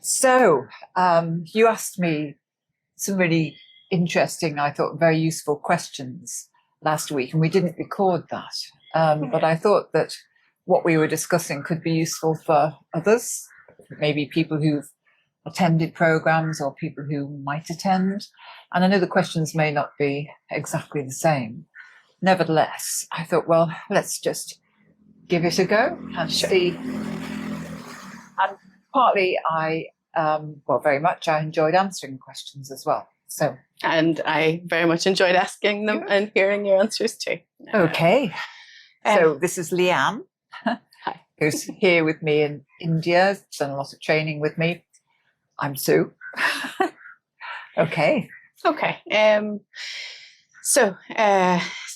So you asked me some really interesting, I thought, very useful questions last week, and we didn't record that. But I thought that what we were discussing could be useful for others, maybe people who've attended programs or people who might attend. And I know the questions may not be exactly the same. Nevertheless, I thought, well, let's just give it a go and see. And partly very much I enjoyed answering questions as well. So, and I very much enjoyed asking them and hearing your answers too. Okay. So this is Leanne, who's here with me in India, done a lot of training with me. I'm Sue. Okay. So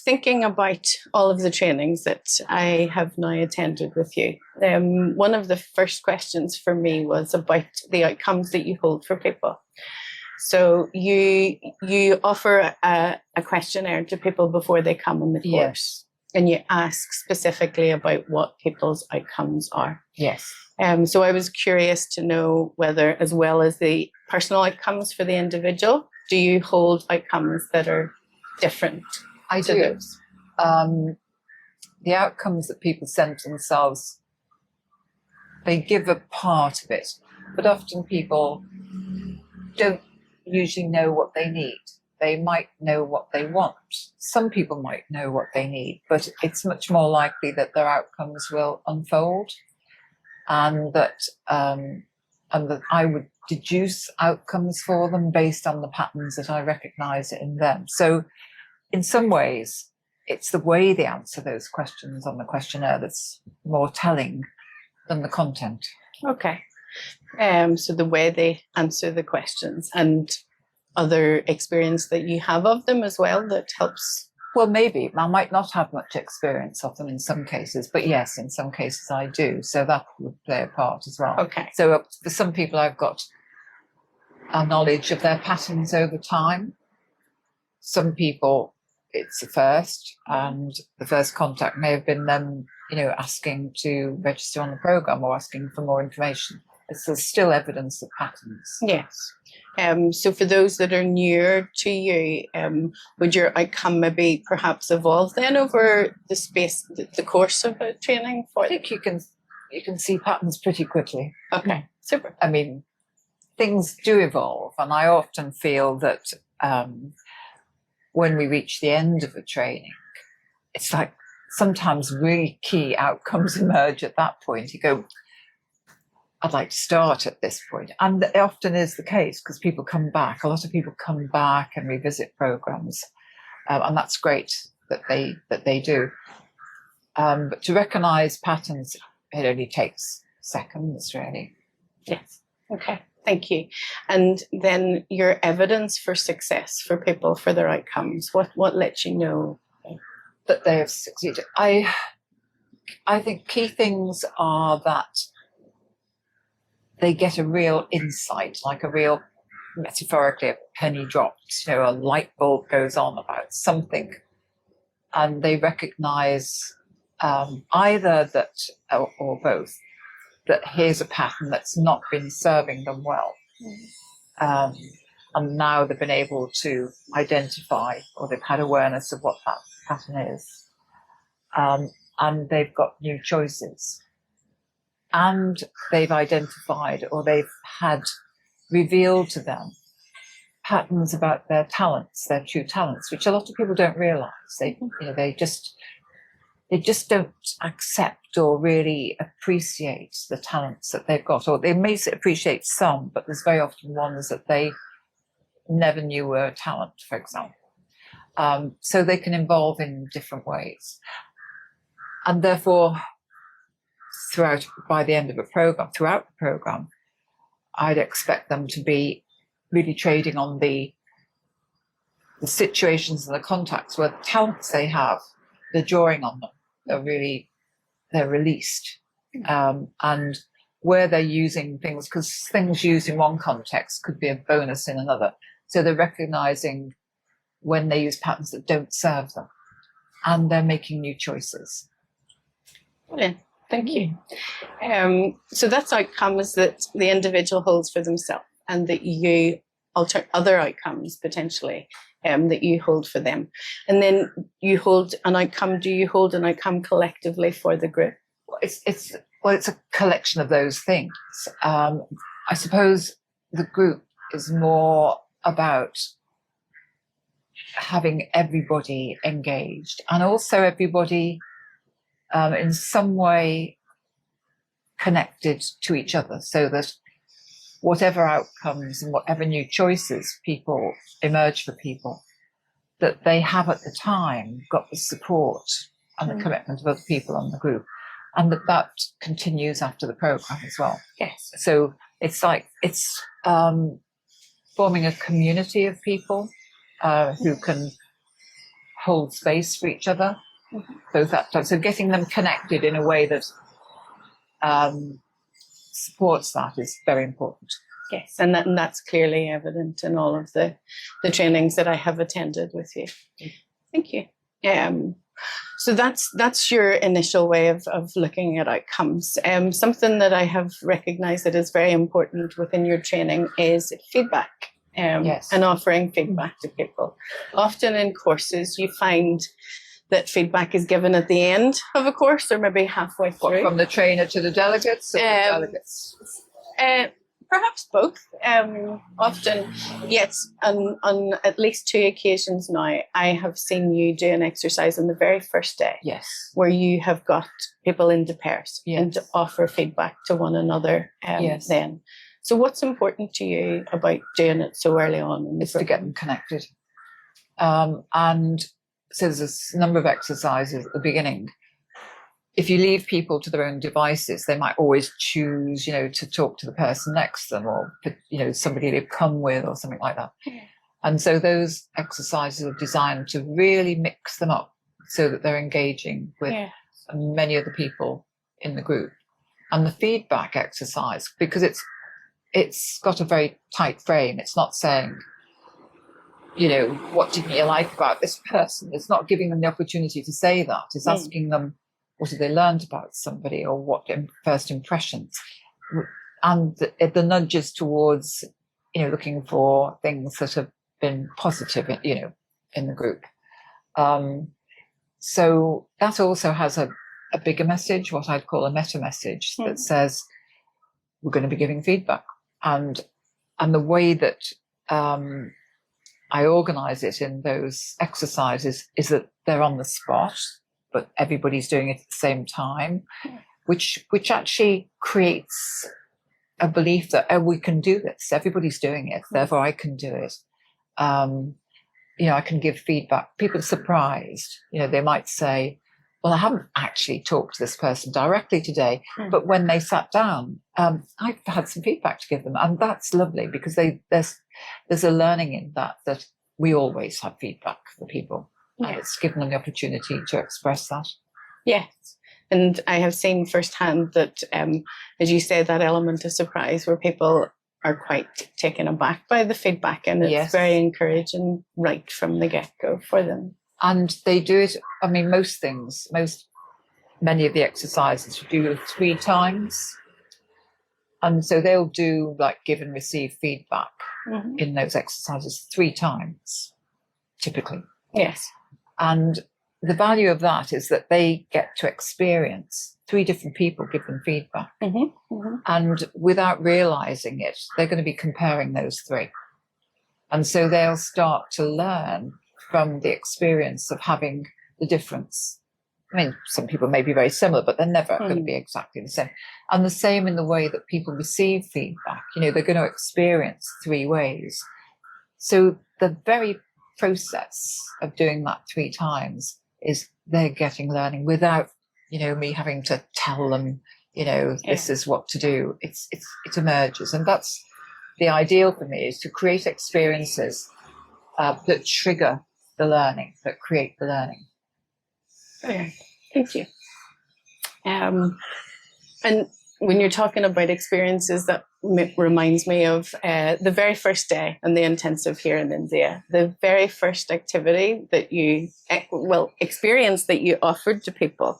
thinking about all of the trainings that I have now attended with you, one of the first questions for me was about the outcomes that you hold for people. So you offer a questionnaire to people before they come on the course. Yes. And you ask specifically about what people's outcomes are. Yes. So I was curious to know whether, as well as the personal outcomes for the individual, do you hold outcomes that are different? I do. Those? The outcomes that people send to themselves, they give a part of it, but often people don't usually know what they need. They might know what they want. Some people might know what they need, but it's much more likely that their outcomes will unfold, and that I would deduce outcomes for them based on the patterns that I recognize in them. So in some ways, it's the way they answer those questions on the questionnaire that's more telling than the content. Okay. So the way they answer the questions and other experience that you have of them as well that helps? Well, maybe. I might not have much experience of them in some cases, but yes, in some cases I do. So that would play a part as well. Okay. So for some people, I've got a knowledge of their patterns over time. Some people, it's the first, and the first contact may have been them, asking to register on the program or asking for more information. There's still evidence of patterns. Yes. So for those that are newer to you, would your outcome maybe perhaps evolve then over the course of a training for? I think you can see patterns pretty quickly. Okay, super. I mean, things do evolve, and I often feel that when we reach the end of a training, it's like sometimes really key outcomes emerge at that point. You go, I'd like to start at this point. And it often is the case because people come back. A lot of people come back and revisit programs. And that's great that they do. But to recognize patterns, it only takes seconds, really. Yes. Okay. Thank you. And then your evidence for success for people for their outcomes, what lets you know that they have succeeded? I think key things are that they get a real insight, like a real, metaphorically, a penny drops, a light bulb goes on about something, and they recognize either that, or both, that here's a pattern that's not been serving them well. And now they've been able to identify, or they've had awareness of what that pattern is. And they've got new choices. And they've identified, or they've had revealed to them patterns about their talents, their true talents, which a lot of people don't realize. They just don't accept or really appreciate the talents that they've got, or they may appreciate some, but there's very often ones that they never knew were a talent, for example. So they can evolve in different ways. And therefore, throughout the program, I'd expect them to be really trading on the situations and the contacts where the talents they have, they're drawing on them. They're released. And where they're using things, because things used in one context could be a bonus in another. So they're recognizing when they use patterns that don't serve them, and they're making new choices. Brilliant. Thank you. So that's outcomes that the individual holds for themselves, and that you alter other outcomes potentially that you hold for them. And then you hold an outcome. Do you hold an outcome collectively for the group? It's a collection of those things. I suppose the group is more about having everybody engaged, and also everybody in some way connected to each other, so that whatever outcomes and whatever new choices people emerge for people, that they have at the time got the support and the commitment of other people on the group, and that continues after the program as well. Yes. So it's like it's forming a community of people who can hold space for each other, both that time. So getting them connected in a way that supports that is very important. Yes, and that's clearly evident in all of the trainings that I have attended with you. Thank you. So that's your initial way of looking at outcomes. Something that I have recognized that is very important within your training is feedback. Yes. And offering feedback to people. Often in courses, you find that feedback is given at the end of a course, or maybe halfway through. From the trainer to the delegates, or the delegates? Perhaps both. Often, yes, on at least 2 occasions now, I have seen you do an exercise on the very first day. Yes. Where you have got people into pairs, yes, and to offer feedback to one another yes, then. So what's important to you about doing it so early on in the program? To get them connected. And so there's a number of exercises at the beginning. If you leave people to their own devices, they might always choose, to talk to the person next to them, or, somebody they've come with or something like that. Yeah. And so those exercises are designed to really mix them up so that they're engaging with many of the people in the group. And the feedback exercise, because it's got a very tight frame. It's not saying, what didn't you like about this person? It's not giving them the opportunity to say that. It's asking them, what have they learned about somebody, or what first impressions? And the nudges towards, looking for things that have been positive, in the group. So that also has a bigger message, what I'd call a meta message, that says we're going to be giving feedback. And the way that I organize it in those exercises is that they're on the spot, but everybody's doing it at the same time, which actually creates a belief that, we can do this. Everybody's doing it, therefore I can do it. I can give feedback. People are surprised. They might say, well, I haven't actually talked to this person directly today, but when they sat down, I've had some feedback to give them. And that's lovely, because there's a learning in that we always have feedback for people. Yeah. And it's given them the opportunity to express that. Yes. And I have seen firsthand that, as you say, that element of surprise where people are quite taken aback by the feedback, and it's very encouraging right from the get-go for them. And they do it, many of the exercises you do 3 times. And so they'll do give and receive feedback in those exercises 3 times, typically. Yes. And the value of that is that they get to experience 3 different people give them feedback. And without realizing it, they're going to be comparing those 3. And so they'll start to learn from the experience of having the difference. Some people may be very similar, but they're never going to be exactly the same. And the same in the way that people receive feedback. They're going to experience 3 ways. So the very process of doing that 3 times is they're getting learning without, me having to tell them, this is what to do. It emerges. And that's the ideal for me, is to create experiences that trigger the learning, that create the learning. Okay, thank you. And when you're talking about experiences, that reminds me of the very first day on the intensive here in India. The very first activity that you, experience that you offered to people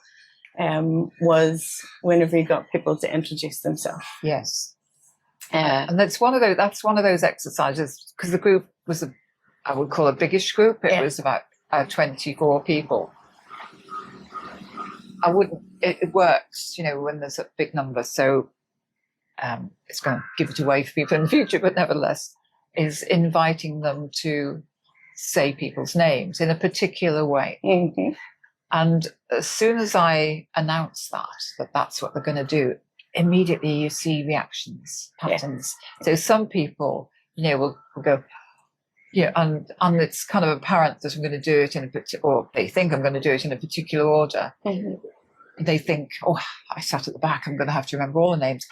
was whenever you got people to introduce themselves. Yes. And that's one of those exercises, because the group was I would call a biggish group. It was about 24 people. It works, when there's a big number. So it's going to give it away for people in the future, but nevertheless, is inviting them to say people's names in a particular way. Mm-hmm. And as soon as I announce that that's what they're going to do, immediately you see reactions, patterns. So some people, will go, and it's kind of apparent that I'm going to do it or they think I'm going to do it in a particular order. Mm-hmm. They think, oh, I sat at the back, I'm going to have to remember all the names.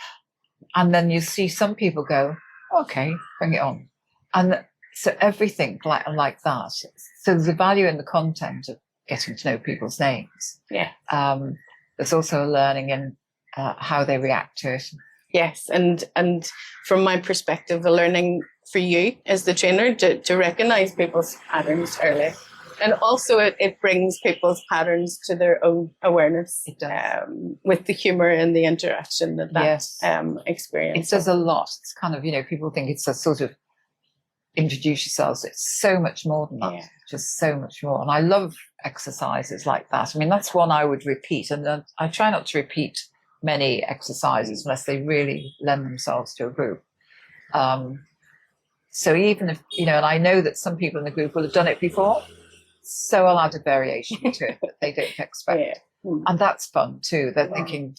And then you see some people go, okay, bring it on. And so everything like that. So there's a value in the content of getting to know people's names. Yeah. There's also a learning in how they react to it. Yes, and from my perspective, a learning for you as the trainer to recognise people's patterns early. And also it brings people's patterns to their own awareness. It does. With the humour and the interaction that experience. It does a lot. It's kind of, people think it's a sort of introduce yourselves. It's so much more than that. Just so much more. And I love exercises like that. I mean, that's one I would repeat. And I try not to repeat many exercises unless they really lend themselves to a group. So even if, and I know that some people in the group will have done it before, so I'll add a variation to it that they don't expect. And that's fun too. They're thinking,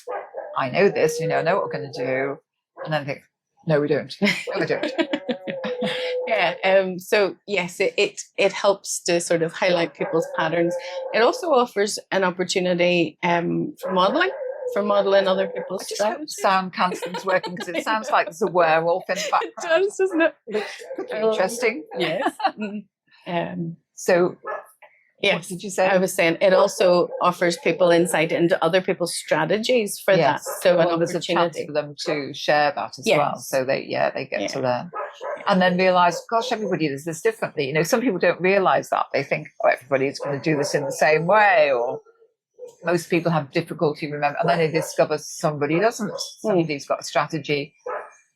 I know this, I know what we're going to do. And then think, no, we don't. No, we don't. So yes, it helps to sort of highlight people's patterns. It also offers an opportunity for modelling other people's strategies. Sound canceling's working because it sounds like there's a werewolf in the background. It does, doesn't it? Could be interesting. Yes. So yes, what did you say? I was saying it also offers people insight into other people's strategies for that. So an there's a chance for them to share that as well. So they get to learn. And then realise, gosh, everybody does this differently. Some people don't realise that. They think, everybody's going to do this in the same way, or most people have difficulty remembering. And then they discover somebody doesn't. Somebody's got a strategy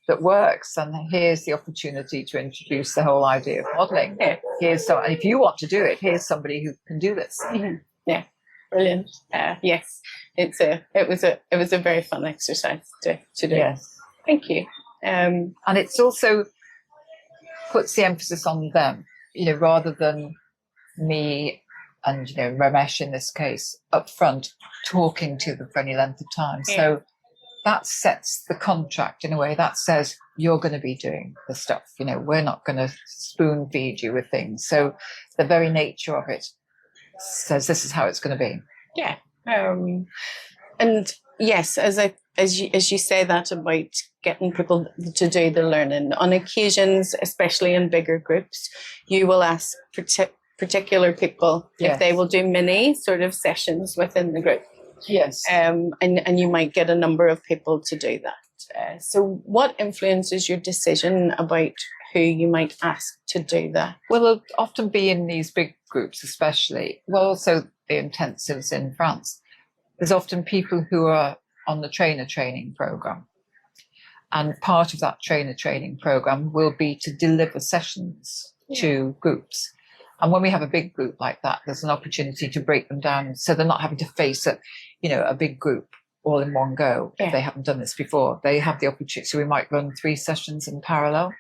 that works. And here's the opportunity to introduce the whole idea of modelling. And if you want to do it, here's somebody who can do this. Mm-hmm. Yeah, brilliant. Yes, it was a very fun exercise to do. Yes, thank you. And it's also puts the emphasis on them, rather than me and Ramesh in this case up front talking to them for any length of time. So that sets the contract in a way that says you're going to be doing the stuff. We're not going to spoon feed you with things. So the very nature of it says this is how it's going to be. Yeah. And yes, as you say that about getting people to do the learning, on occasions, especially in bigger groups, you will ask particular people if they will do mini sort of sessions within the group. Yes. And you might get a number of people to do that. So what influences your decision about who you might ask to do that? Well, it'll often be in these big groups, especially. Well, also the intensives in France. There's often people who are on the trainer training program. And part of that trainer training program will be to deliver sessions to groups. And when we have a big group like that, there's an opportunity to break them down so they're not having to face a big group all in one go. If they haven't done this before, they have the opportunity. So we might run 3 sessions in parallel,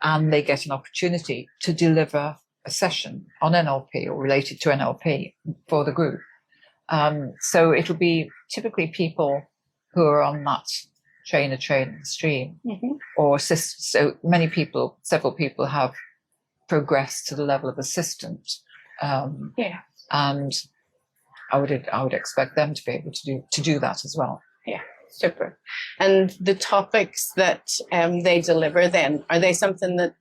and they get an opportunity to deliver a session on NLP or related to NLP for the group. So it'll be typically people who are on that trainer training stream, or so several people have progressed to the level of assistant, and I would expect them to be able to do that as well. Yeah, super. And the topics that they deliver, then are they something that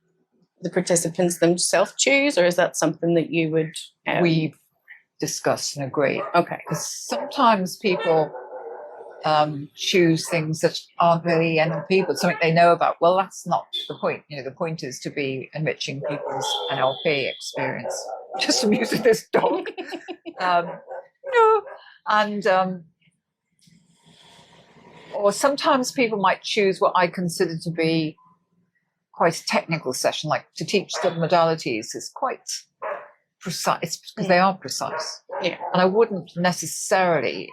the participants themselves choose, or is that something that you would we've discussed and agreed? Okay, because sometimes people choose things that aren't really NLP, but something they know about. Well, that's not the point. The point is to be enriching people's NLP experience. Just amusing this dog. Or sometimes people might choose what I consider to be quite a technical session, like to teach the modalities is quite precise because they are precise. Yeah. And I wouldn't necessarily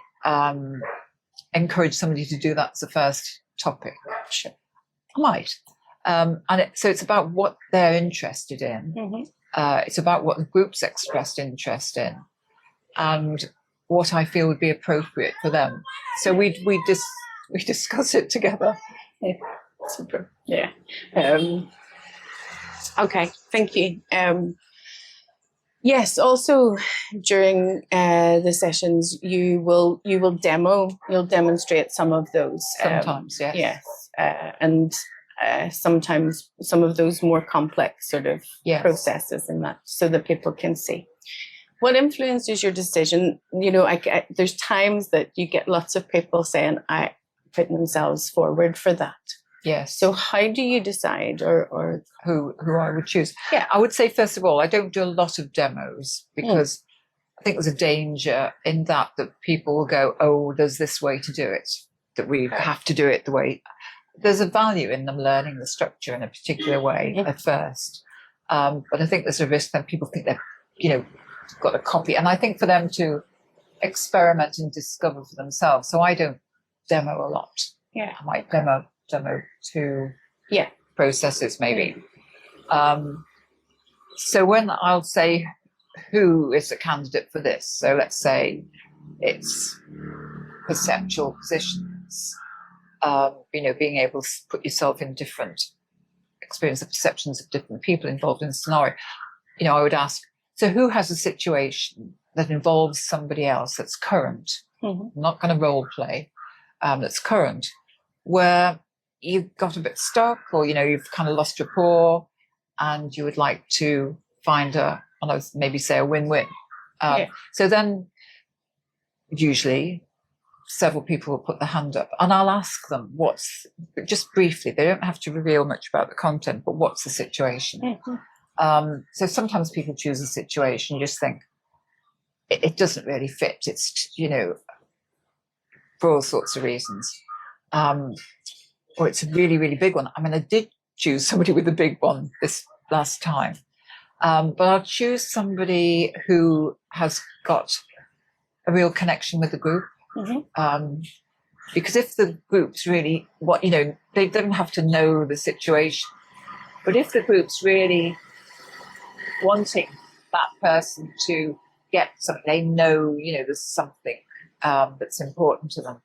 encourage somebody to do that as a first topic. Sure. I might. So it's about what they're interested in. It's about what the group's expressed interest in, and what I feel would be appropriate for them. So we discuss it together. Yeah. Super. Yeah. Okay. Thank you. Yes. Also, during the sessions, you'll demonstrate some of those. Sometimes, yes. Yes. And sometimes some of those more complex sort of processes in that, so that people can see. What influences your decision? You know, there's times that you get lots of people saying, putting themselves forward for that. Yes. So how do you decide or who I would choose? Yeah. I would say, first of all, I don't do a lot of demos because I think there's a danger in that people will go, oh, there's this way to do it, that we have to do it the way. There's a value in them learning the structure in a particular way at first. But I think there's a risk that people think they've, got a copy. And I think for them to experiment and discover for themselves. So I don't demo a lot. Yeah. I might demo 2 processes maybe. So when I'll say who is a candidate for this, so let's say it's perceptual positions, being able to put yourself in different experience of perceptions of different people involved in the scenario. I would ask, so who has a situation that involves somebody else that's current, not going to role play, that's current, where you got a bit stuck, or you've kind of lost rapport, and you would like to find maybe say a win-win. So then, usually, several people will put their hand up, and I'll ask them just briefly. They don't have to reveal much about the content, but what's the situation? So sometimes people choose a situation, you just think it doesn't really fit. It's for all sorts of reasons. Or it's a really, really big one. I mean, I did choose somebody with a big one this last time. But I'll choose somebody who has got a real connection with the group. Because if the group's really, they don't have to know the situation. But if the group's really wanting that person to get something, they know, there's something that's important to them,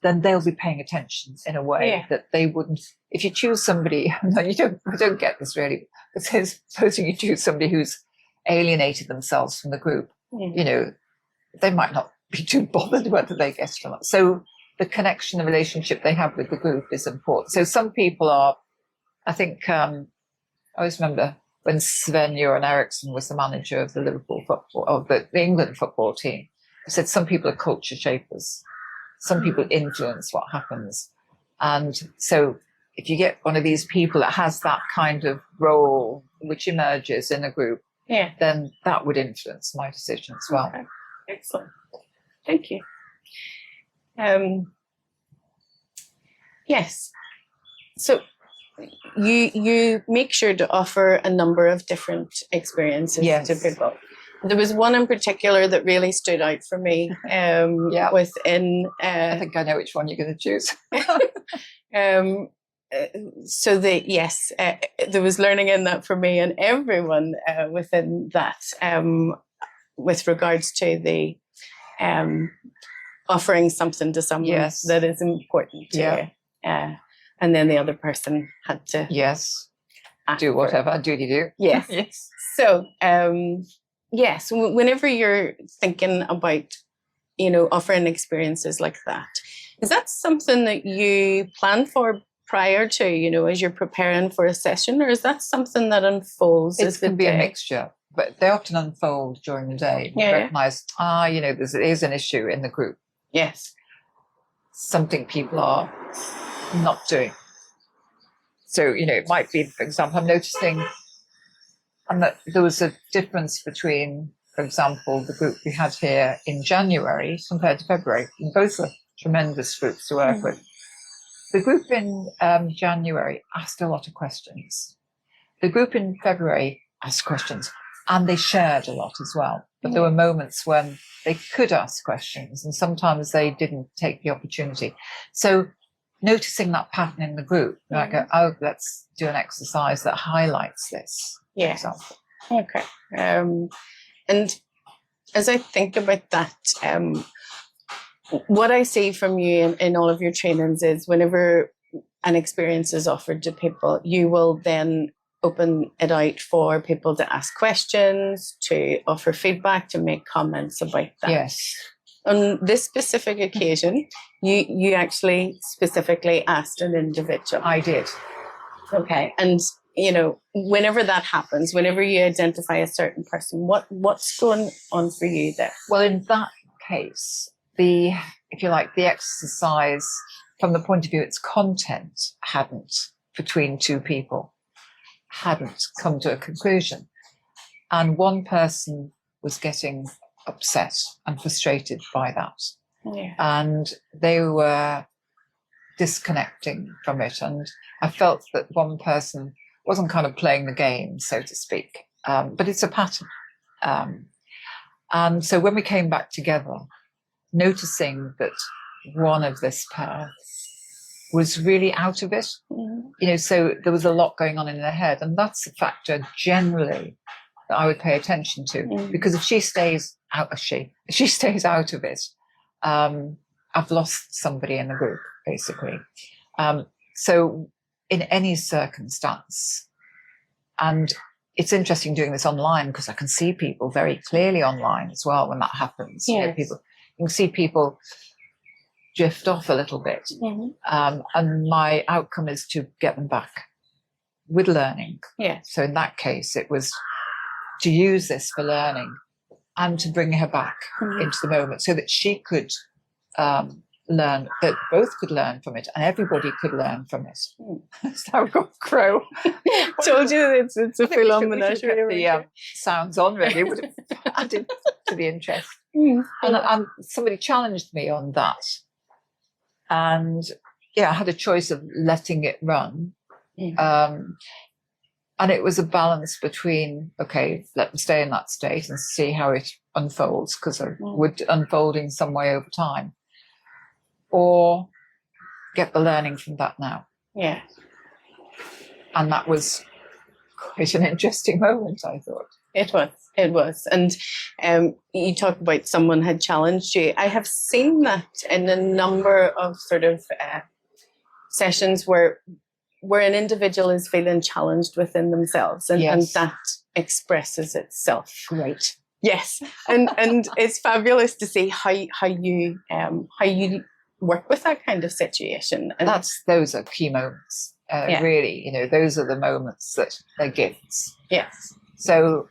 then they'll be paying attention in a way that they wouldn't. If you choose somebody, no, I don't get this really, but supposing you choose somebody who's alienated themselves from the group, they might not be too bothered whether they get it or not. So the connection, the relationship they have with the group is important. So some people are, I think, I always remember when Sven-Göran Eriksson was the manager of the Liverpool football, of the England football team, he said some people are culture shapers. Some people influence what happens. And so if you get one of these people that has that kind of role which emerges in a group, then that would influence my decision as well. Okay. Excellent. Thank you. Yes. So you make sure to offer a number of different experiences to people. There was one in particular that really stood out for me. Within, I think I know which one you're going to choose. There was learning in that for me and everyone within that, with regards to the offering something to someone that is important to you. And then the other person had to do whatever duty do. Yes. So whenever you're thinking about, offering experiences like that, is that something that you plan for prior to, as you're preparing for a session, or is that something that unfolds as the day? It can be a mixture, but they often unfold during the day. You recognize, there's an issue in the group. Yes. Something people are not doing. So, it might be, for example, I'm noticing that there was a difference between, for example, the group we had here in January compared to February. And both are tremendous groups to work with. The group in January asked a lot of questions. The group in February asked questions, and they shared a lot as well. But there were moments when they could ask questions, and sometimes they didn't take the opportunity. So noticing that pattern in the group, like, oh, let's do an exercise that highlights this. Yeah. For example. Okay. And as I think about that, what I see from you in all of your trainings is whenever an experience is offered to people, you will then open it out for people to ask questions, to offer feedback, to make comments about that. Yes. On this specific occasion, you actually specifically asked an individual. I did. Okay. And, you know, whenever that happens, whenever you identify a certain person, what's going on for you there? Well, in that case, if you like, the exercise from the point of view its content between two people, hadn't come to a conclusion. And one person was getting upset and frustrated by that. Yeah. And they were disconnecting from it. And I felt that one person wasn't kind of playing the game, so to speak. But it's a pattern. And so when we came back together, noticing that one of this pair was really out of it, you know, so there was a lot going on in their head. And that's a factor generally that I would pay attention to, because if she stays out of it, I've lost somebody in the group, basically. So in any circumstance, and it's interesting doing this online because I can see people very clearly online as well when that happens. Yes. You can see people drift off a little bit. And my outcome is to get them back with learning. Yes. So in that case, it was to use this for learning and to bring her back into the moment so that she could learn, that both could learn from it and everybody could learn from it. So I've got crow. Told you it's a full-on menagerie. The sounds on really would have added to the interest. And somebody challenged me on that. And yeah, I had a choice of letting it run. And it was a balance between, okay, let them stay in that state and see how it unfolds, because it would unfold in some way over time, or get the learning from that now. Yeah. And that was quite an interesting moment, I thought. It was. And you talk about someone had challenged you. I have seen that in a number of sort of sessions where an individual is feeling challenged within themselves, and that expresses itself. Great. Yes. And it's fabulous to see how you work with that kind of situation. And those are key moments. Really, you know, those are the moments that they're gifts. Yes. So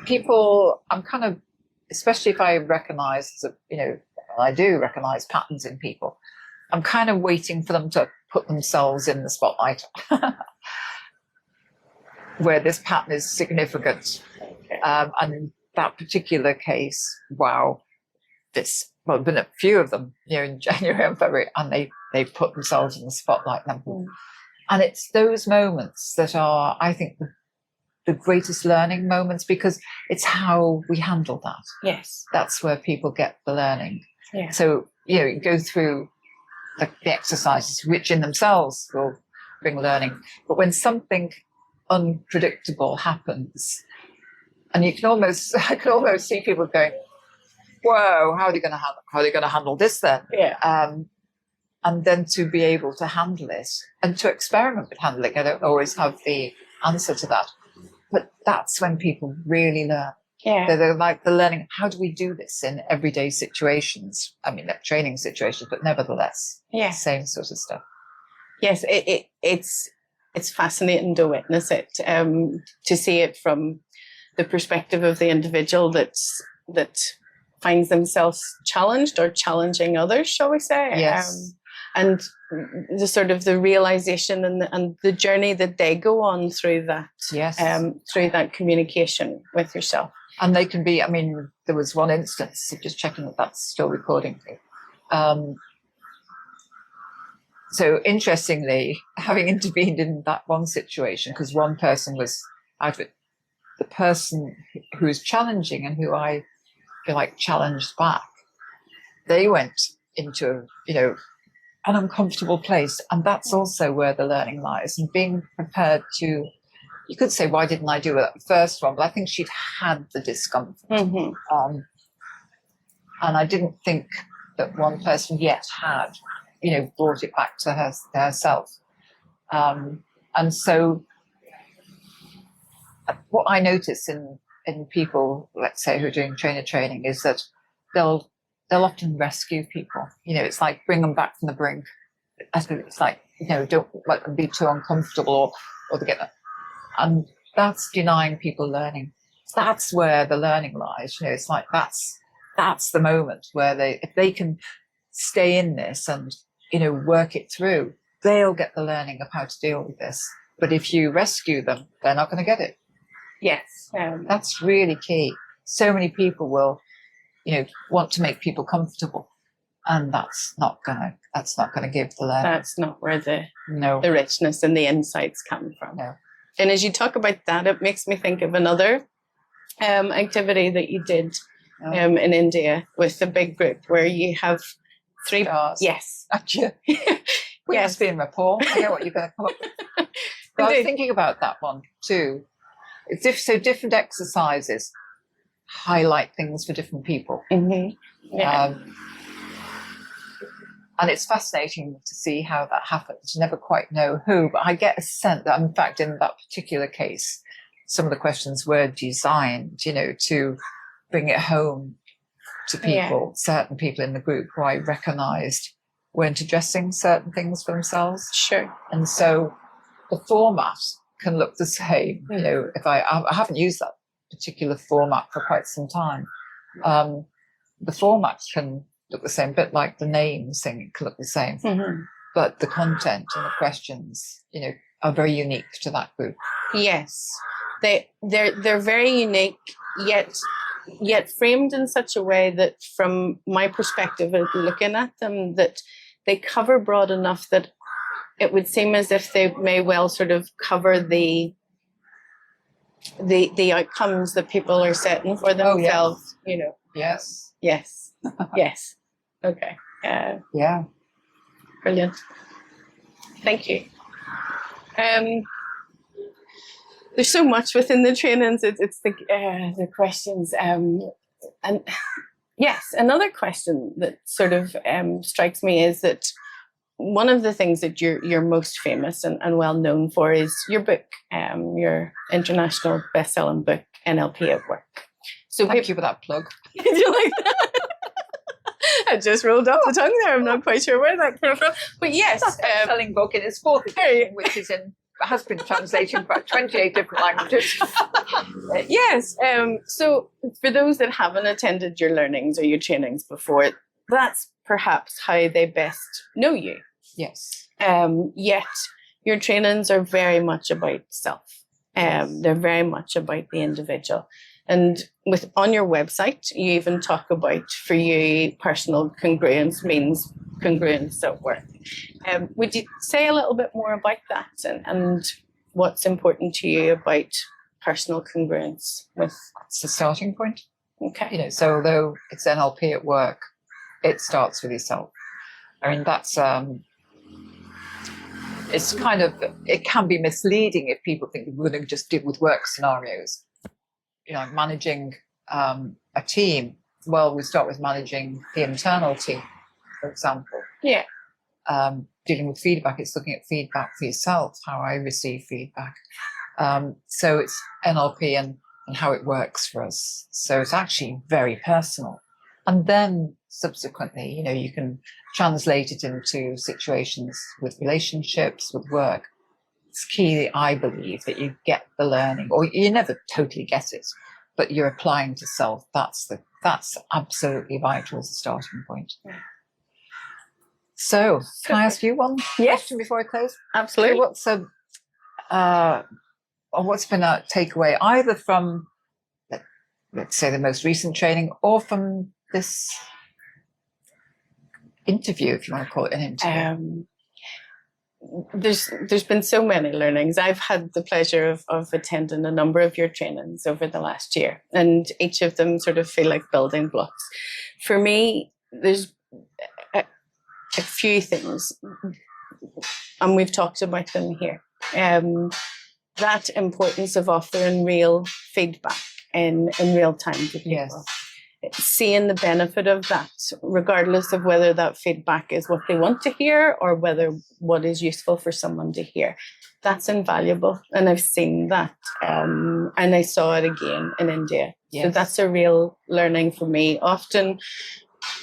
people, I'm kind of, especially if I recognize that, you know, I do recognize patterns in people, I'm kind of waiting for them to put themselves in the spotlight where this pattern is significant. And in that particular case, there's been a few of them, you know, in January and February, and they put themselves in the spotlight. And it's those moments that are, I think, the greatest learning moments, because it's how we handle that. Yes. That's where people get the learning. Yeah. So, you know, you go through the exercises, which in themselves will bring learning. But when something unpredictable happens, and I can almost see people going, whoa, how are they going to handle this then? Yeah. And then to be able to handle it and to experiment with handling. I don't always have the answer to that, but that's when people really learn. Yeah. They're like the learning, how do we do this in everyday situations? I mean, not training situations, but nevertheless, same sort of stuff. Yes, it's fascinating to witness it, to see it from the perspective of the individual that finds themselves challenged or challenging others, shall we say? Yes. And the sort of the realization and the journey that they go on through that, through that communication with yourself. And they can be, I mean, there was one instance, just checking that that's still recording, so interestingly, having intervened in that one situation, because one person was out of it, the person who was challenging and who I feel like challenged back, they went into, an uncomfortable place. And that's also where the learning lies, and being prepared to, you could say, why didn't I do that first one? But I think she'd had the discomfort. And I didn't think that one person yet had, brought it back to herself. And so what I notice in people, let's say, who are doing trainer training, is that they'll often rescue people. It's like bring them back from the brink. It's like, don't let them be too uncomfortable or they get that. And that's denying people learning. That's where the learning lies. It's like that's the moment where if they can stay in this and, work it through, they'll get the learning of how to deal with this. But if you rescue them, they're not going to get it. Yes. That's really key. So many people will, want to make people comfortable, and that's not gonna give the learning. That's not where the richness and the insights come from. No. And as you talk about that, it makes me think of another activity that you did in India with a big group where you have 3 stars. Yes. Actually, we must be in rapport. I know what you're going to come up with. But I was thinking about that one too. So different exercises highlight things for different people. Yeah. And it's fascinating to see how that happens. You never quite know who, but I get a sense that, in fact, in that particular case, some of the questions were designed, to bring it home to people, certain people in the group who I recognised weren't addressing certain things for themselves. Sure. And so the format can look the same. If I haven't used that particular format for quite some time, the format can look the same, a bit like the names thing, it can look the same. But the content and the questions, are very unique to that group. Yes, they're very unique, yet framed in such a way that, from my perspective of looking at them, that they cover broad enough that it would seem as if they may well sort of cover the outcomes that people are setting for themselves. Yes. Yes. Okay. Yeah. Brilliant. Thank you. There's so much within the trainings. It's the questions. And yes, another question that sort of strikes me is that one of the things that you're most famous and well known for is your book, your international best-selling book, NLP at Work. So Thank you for that plug. Did you like that? I just rolled off the tongue there. I'm not quite sure where that came from. But yes. That's a best-selling book in its fourth edition, which has been translated in about 28 different languages. Yes. So for those that haven't attended your learnings or your trainings before, that's perhaps how they best know you. Yes. Yet your trainings are very much about self. They're very much about the individual. And on your website, you even talk about, for you, personal congruence means congruence at work. Would you say a little bit more about that and what's important to you about personal congruence? It's the starting point. Okay. So although it's NLP at work, it starts with yourself. I mean, that's it's it can be misleading if people think we're going to just deal with work scenarios. Managing a team. Well, we start with managing the internal team, for example. Yeah. Dealing with feedback, it's looking at feedback for yourself, how I receive feedback. So it's NLP and how it works for us. So it's actually very personal. And then subsequently, you can translate it into situations with relationships, with work. It's key, I believe, that you get the learning, or you never totally get it, but you're applying to self. That's absolutely vital as a starting point. Yeah. So, can I ask you one question before I close? Absolutely. So what's been a takeaway either from, let's say, the most recent training, or from this interview, if you want to call it an interview? there's been so many learnings. I've had the pleasure of attending a number of your trainings over the last year, and each of them sort of feel like building blocks. For me, there's a few things, and we've talked about them here. That importance of offering real feedback in real time to people. Yes. Seeing the benefit of that, regardless of whether that feedback is what they want to hear or whether what is useful for someone to hear. That's invaluable. And I've seen that. And I saw it again in India. Yes. So that's a real learning for me. Often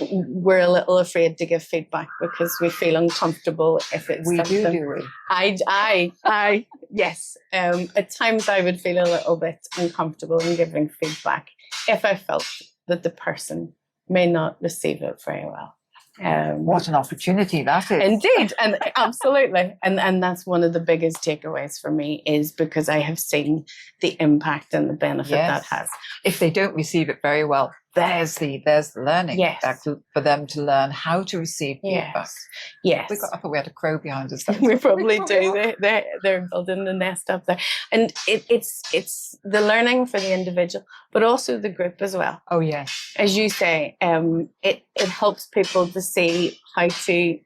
we're a little afraid to give feedback because we feel uncomfortable if it's We something. do we? I yes. At times I would feel a little bit uncomfortable in giving feedback if I felt that the person may not receive it very well. What an opportunity that is. Indeed, and absolutely. And that's one of the biggest takeaways for me, is because I have seen the impact and the benefit Yes. that has. If they don't receive it very well, there's the learning. Yes. For them to learn how to receive feedback. Yes. I thought we had a crow behind us. We probably do. They're building the nest up there, and it's the learning for the individual, but also the group as well. Oh yes. As you say, it helps people to see how to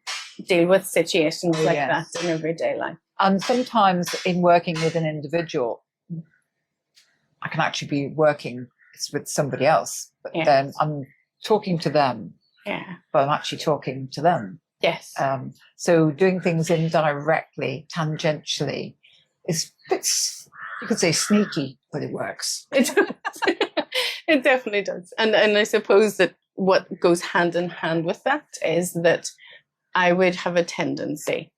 deal with situations like yes. that in everyday life. And sometimes in working with an individual, I can actually be working with somebody else, but Yes. then I'm talking to them, Yeah. but I'm actually talking to them. Yes. So doing things indirectly, tangentially, it's you could say sneaky, but it works. It definitely does. And I suppose that what goes hand in hand with that is that I would have had a tendency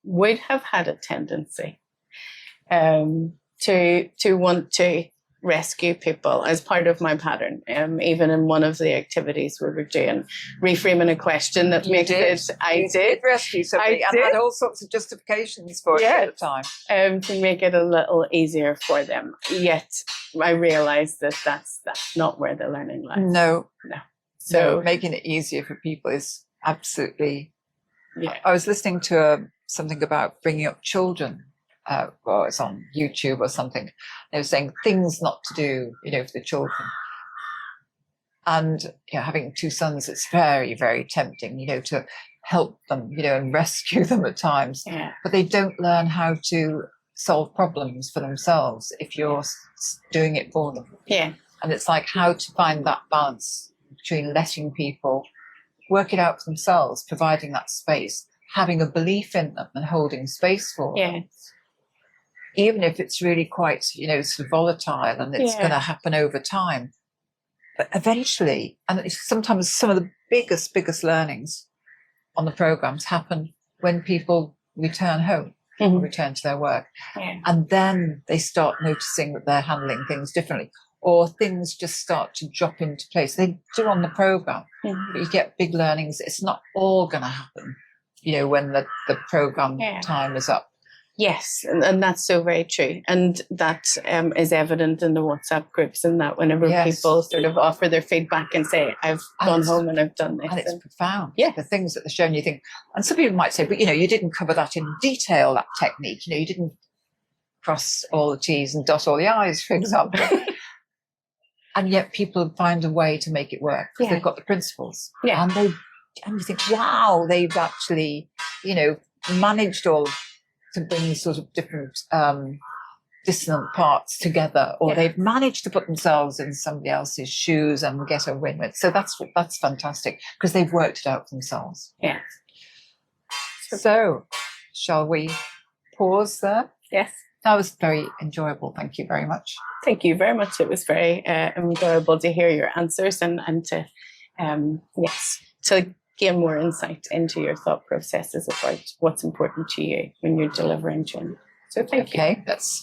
to want to rescue people as part of my pattern. Even in one of the activities we were doing, reframing a question that makes it. I did rescue somebody and had all sorts of justifications for it at the time. To make it a little easier for them. Yet I realised that that's not where the learning lies. No. So making it easier for people is absolutely. Yeah. I was listening to something about bringing up children. Well, it's on YouTube or something. They were saying things not to do, for the children. And having two sons, it's very, very tempting, to help them, and rescue them at times. Yeah. But they don't learn how to solve problems for themselves if you're doing it for them. Yeah. And it's like how to find that balance between letting people work it out for themselves, providing that space, having a belief in them and holding space for them. Yeah. Even if it's really quite, sort of volatile and it's going to happen over time. But eventually, and it's sometimes some of the biggest learnings on the programs happen when people return home, or return to their work. Yeah. And then they start noticing that they're handling things differently, or things just start to drop into place. They do on the program, but you get big learnings. It's not all going to happen, when the program time is up. Yes, and that's so very true. And that is evident in the WhatsApp groups, and that whenever people sort of offer their feedback and say, I've gone home and I've done this. And it's profound. Yeah. The things that they're showing you think, and some people might say, but you didn't cover that in detail, that technique. You didn't cross all the T's and dot all the I's, for example. And yet people find a way to make it work because they've got the principles. Yeah. And you think, wow, they've actually, managed all to bring sort of different dissonant parts together, or they've managed to put themselves in somebody else's shoes and get a win-win. So that's fantastic because they've worked it out themselves. Yeah. So shall we pause there? Yes. That was very enjoyable. Thank you very much. Thank you very much. It was very enjoyable to hear your answers and to to gain more insight into your thought processes about what's important to you when you're delivering training. So thank you. Okay, that's